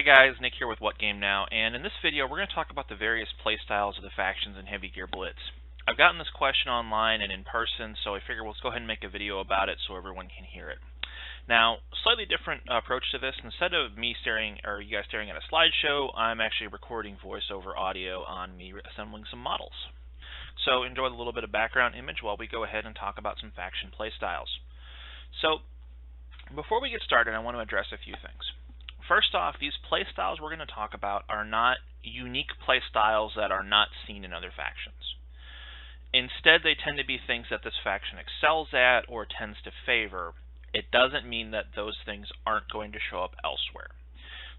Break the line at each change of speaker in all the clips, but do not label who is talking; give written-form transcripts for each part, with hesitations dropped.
guys, Nick here with What Game Now, and in this video we're going to talk about the various playstyles of the factions in Heavy Gear Blitz. I've gotten this question online and in person, so I figure we'll go ahead and make a video about it so everyone can hear it. Now, slightly different approach to this. Instead of me staring, or you guys staring at a slideshow, I'm actually recording voiceover audio on me assembling some models. So enjoy the little bit of background image while we go ahead and talk about some faction playstyles. So, before we get started, I want to address a few things. First off, these playstyles we're going to talk about are not unique playstyles that are not seen in other factions. Instead, they tend to be things that this faction excels at or tends to favor. It doesn't mean that those things aren't going to show up elsewhere.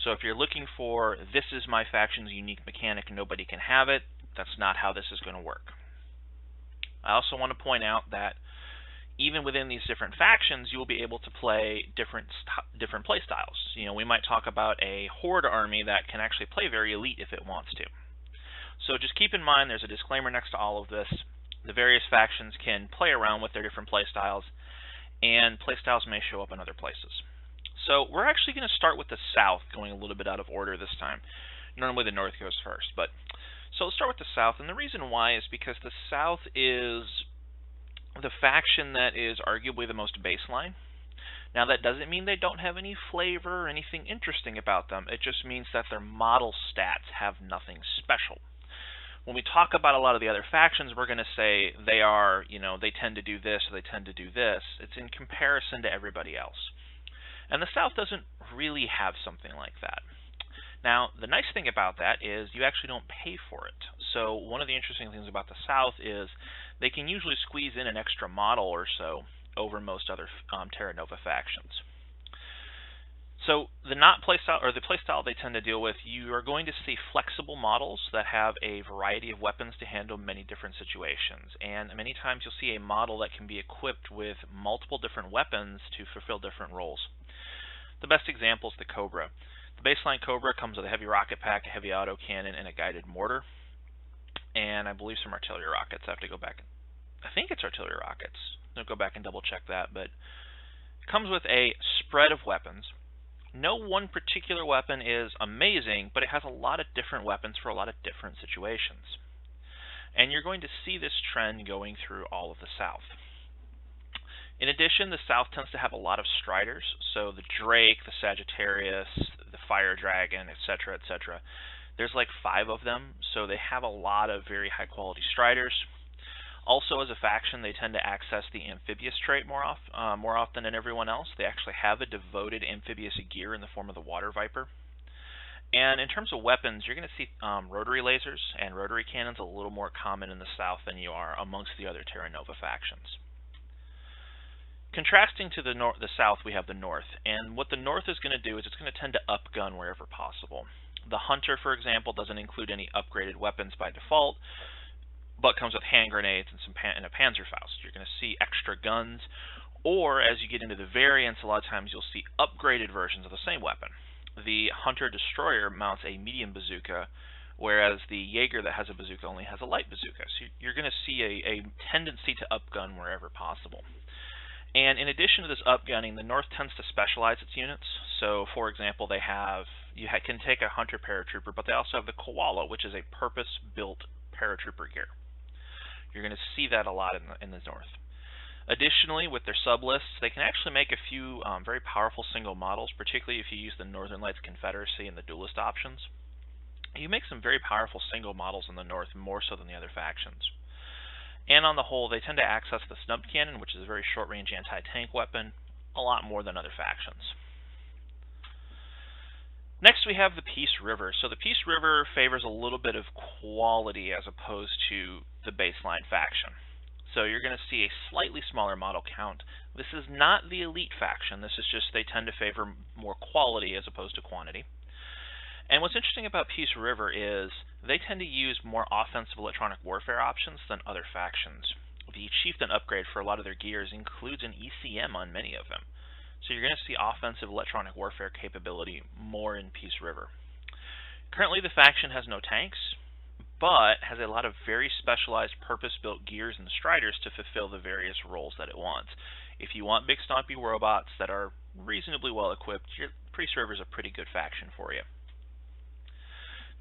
So if you're looking for, this is my faction's unique mechanic, nobody can have it, that's not how this is going to work. I also want to point out that even within these different factions, you'll be able to play different playstyles. You know, we might talk about a horde army that can actually play very elite if it wants to. So just keep in mind, there's a disclaimer next to all of this. The various factions can play around with their different playstyles, and playstyles may show up in other places. So we're actually going to start with the South, going a little bit out of order this time. Normally the North goes first, but so let's start with the South, and the reason why is because the South is the faction that is arguably the most baseline. Now that doesn't mean they don't have any flavor or anything interesting about them. It just means that their model stats have nothing special. When we talk about a lot of the other factions, we're going to say they are, you know, they tend to do this or they tend to do this. It's in comparison to everybody else. And the South doesn't really have something like that. Now, the nice thing about that is you actually don't pay for it. So one of the interesting things about the South is they can usually squeeze in an extra model or so over most other Terra Nova factions. So the playstyle they tend to deal with, you are going to see flexible models that have a variety of weapons to handle many different situations. And many times you'll see a model that can be equipped with multiple different weapons to fulfill different roles. The best example is the Cobra. The baseline Cobra comes with a heavy rocket pack, a heavy autocannon, and a guided mortar. And I believe some artillery rockets. I have to go back. I think it's artillery rockets. I'll go back and double check that. But it comes with a spread of weapons. No one particular weapon is amazing, but it has a lot of different weapons for a lot of different situations. And you're going to see this trend going through all of the South. In addition, the South tends to have a lot of striders, so the Drake, the Sagittarius, the Fire Dragon, etc., etc. There's like 5 of them, so they have a lot of very high-quality striders. Also, as a faction, they tend to access the amphibious trait more often than everyone else. They actually have a devoted amphibious gear in the form of the Water Viper. And in terms of weapons, you're going to see rotary lasers and rotary cannons a little more common in the South than you are amongst the other Terra Nova factions. Contrasting to the South, we have the North, and what the North is going to do is it's going to tend to upgun wherever possible. The Hunter, for example, doesn't include any upgraded weapons by default, but comes with hand grenades and a Panzerfaust. You're going to see extra guns, or as you get into the variants, a lot of times you'll see upgraded versions of the same weapon. The Hunter Destroyer mounts a medium bazooka, whereas the Jaeger that has a bazooka only has a light bazooka. So you're going to see a tendency to upgun wherever possible. And in addition to this upgunning, the North tends to specialize its units. So, for example, you can take a Hunter Paratrooper, but they also have the Koala, which is a purpose-built paratrooper gear. You're going to see that a lot in the North. Additionally, with their sublists, they can actually make a few very powerful single models, particularly if you use the Northern Lights Confederacy and the duelist options. You make some very powerful single models in the North, more so than the other factions. And on the whole, they tend to access the snub cannon, which is a very short-range anti-tank weapon, a lot more than other factions. Next, we have the Peace River. So the Peace River favors a little bit of quality as opposed to the baseline faction. So you're going to see a slightly smaller model count. This is not the elite faction. This is just they tend to favor more quality as opposed to quantity. And what's interesting about Peace River is they tend to use more offensive electronic warfare options than other factions. The Chieftain upgrade for a lot of their gears includes an ECM on many of them. So you're going to see offensive electronic warfare capability more in Peace River. Currently, the faction has no tanks, but has a lot of very specialized purpose-built gears and striders to fulfill the various roles that it wants. If you want big stompy robots that are reasonably well equipped, Peace River is a pretty good faction for you.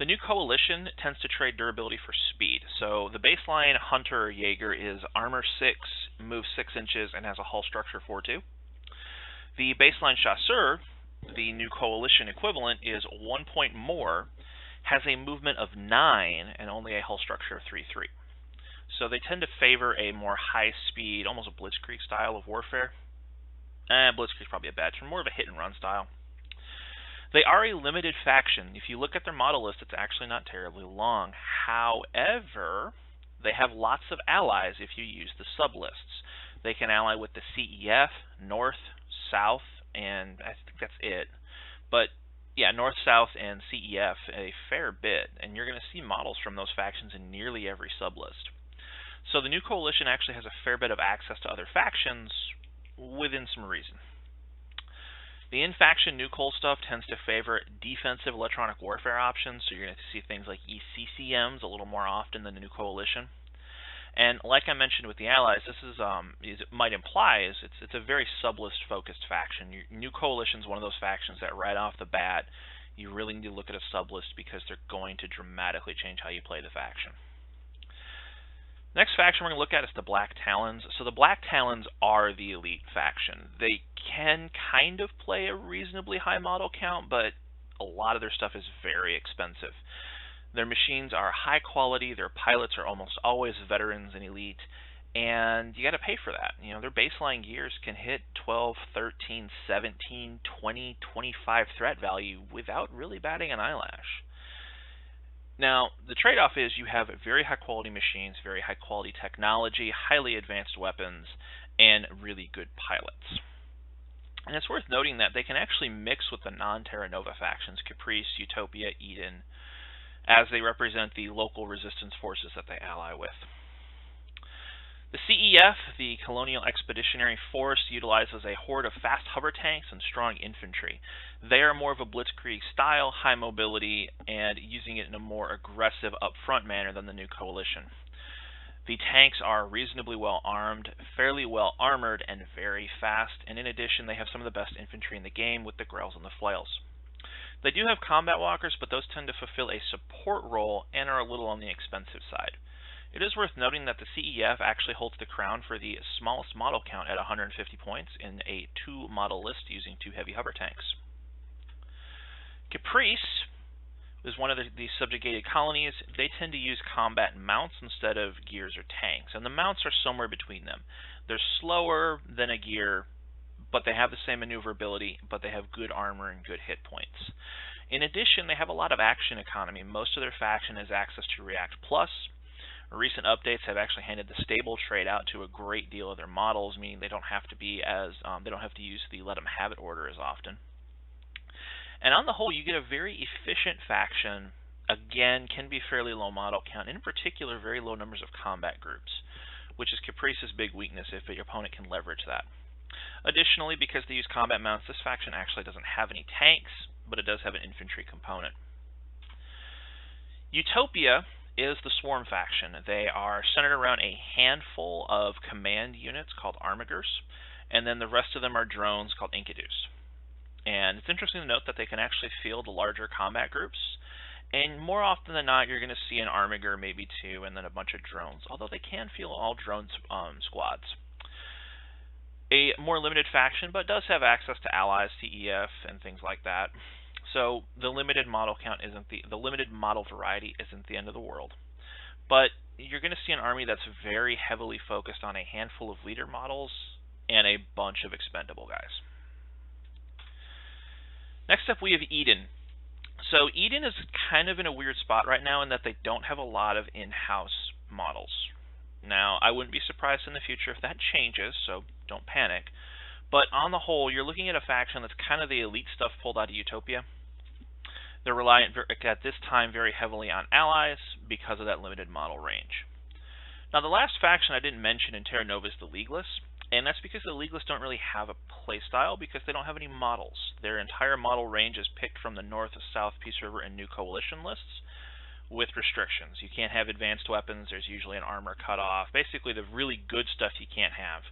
The new coalition tends to trade durability for speed. So the baseline Hunter or Jaeger is armor 6, moves 6 inches, and has a hull structure 4-2. The baseline Chasseur, the new coalition equivalent, is 1 point more, has a movement of 9, and only a hull structure of 3-3. So they tend to favor a more high-speed, almost a blitzkrieg style of warfare. Blitzkrieg's probably a bad term, more of a hit-and-run style. They are a limited faction. If you look at their model list, it's actually not terribly long. However, they have lots of allies if you use the sublists. They can ally with the CEF, North, South, and I think that's it. But yeah, North, South, and CEF a fair bit, and you're going to see models from those factions in nearly every sublist. So the new coalition actually has a fair bit of access to other factions within some reason. The in-faction new Col stuff tends to favor defensive electronic warfare options, so you're going to see things like ECCMs a little more often than the new coalition. And like I mentioned with the allies, this is, as it might imply, is it's a very sublist-focused faction. Your new coalition is one of those factions that right off the bat, you really need to look at a sublist because they're going to dramatically change how you play the faction. Next faction we're going to look at is the Black Talons. So the Black Talons are the elite faction. They can kind of play a reasonably high model count, but a lot of their stuff is very expensive. Their machines are high quality, their pilots are almost always veterans and elite, and you got to pay for that. You know, their baseline gears can hit 12, 13, 17, 20, 25 threat value without really batting an eyelash. Now, the trade-off is you have very high-quality machines, very high-quality technology, highly advanced weapons, and really good pilots. And it's worth noting that they can actually mix with the non-Terra Nova factions, Caprice, Utopia, Eden, as they represent the local resistance forces that they ally with. The CEF, the Colonial Expeditionary Force, utilizes a horde of fast hover tanks and strong infantry. They are more of a blitzkrieg style, high mobility, and using it in a more aggressive upfront manner than the new coalition. The tanks are reasonably well armed, fairly well armored, and very fast, and in addition they have some of the best infantry in the game with the Grells and the Flails. They do have combat walkers, but those tend to fulfill a support role and are a little on the expensive side. It is worth noting that the CEF actually holds the crown for the smallest model count at 150 points in a 2-model list using 2 heavy hover tanks. Caprice is one of the subjugated colonies. They tend to use combat mounts instead of gears or tanks, and the mounts are somewhere between them. They're slower than a gear, but they have the same maneuverability, but they have good armor and good hit points. In addition, they have a lot of action economy. Most of their faction has access to React Plus. Recent updates have actually handed the stable trade out to a great deal of their models, meaning they don't have to be as they don't have to use the let them have it order as often. And on the whole, you get a very efficient faction. Again, can be fairly low model count, and in particular, very low numbers of combat groups, which is Caprice's big weakness if your opponent can leverage that. Additionally, because they use combat mounts, this faction actually doesn't have any tanks, but it does have an infantry component. Utopia is the Swarm faction. They are centered around a handful of command units called Armigers, and then the rest of them are drones called Inkadus. And it's interesting to note that they can actually field larger combat groups, and more often than not, you're going to see an Armiger, maybe 2, and then a bunch of drones, although they can field all drone squads. A more limited faction, but does have access to allies, CEF, and things like that. So the limited model count isn't the limited model variety isn't the end of the world. But you're going to see an army that's very heavily focused on a handful of leader models and a bunch of expendable guys. Next up we have Eden. So Eden is kind of in a weird spot right now in that they don't have a lot of in-house models. Now, I wouldn't be surprised in the future if that changes, so don't panic. But on the whole, you're looking at a faction that's kind of the elite stuff pulled out of Utopia. They're reliant at this time very heavily on allies because of that limited model range. Now, the last faction I didn't mention in Terra Nova is the Legalists, and that's because the Legalists don't really have a playstyle because they don't have any models. Their entire model range is picked from the North, South, Peace River, and New Coalition lists with restrictions. You can't have advanced weapons. There's usually an armor cutoff. Basically, the really good stuff you can't have.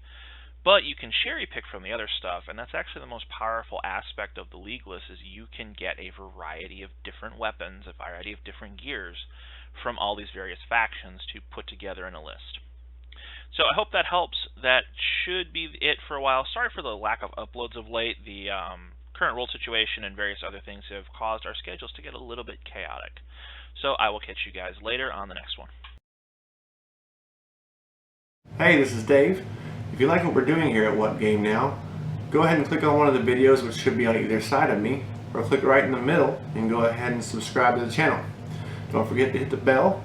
But you can cherry pick from the other stuff, and that's actually the most powerful aspect of the League list, is you can get a variety of different weapons, a variety of different gears from all these various factions to put together in a list. So I hope that helps. That should be it for a while. Sorry for the lack of uploads of late. The current rule situation and various other things have caused our schedules to get a little bit chaotic. So I will catch you guys later on the next one.
Hey, this is Dave. If you like what we're doing here at What Game Now, go ahead and click on one of the videos which should be on either side of me, or click right in the middle and go ahead and subscribe to the channel. Don't forget to hit the bell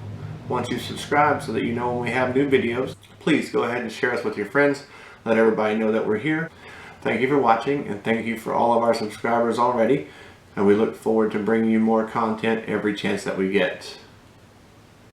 once you subscribe so that you know when we have new videos. Please go ahead and share us with your friends. Let everybody know that we're here. Thank you for watching, and thank you for all of our subscribers already. And we look forward to bringing you more content every chance that we get.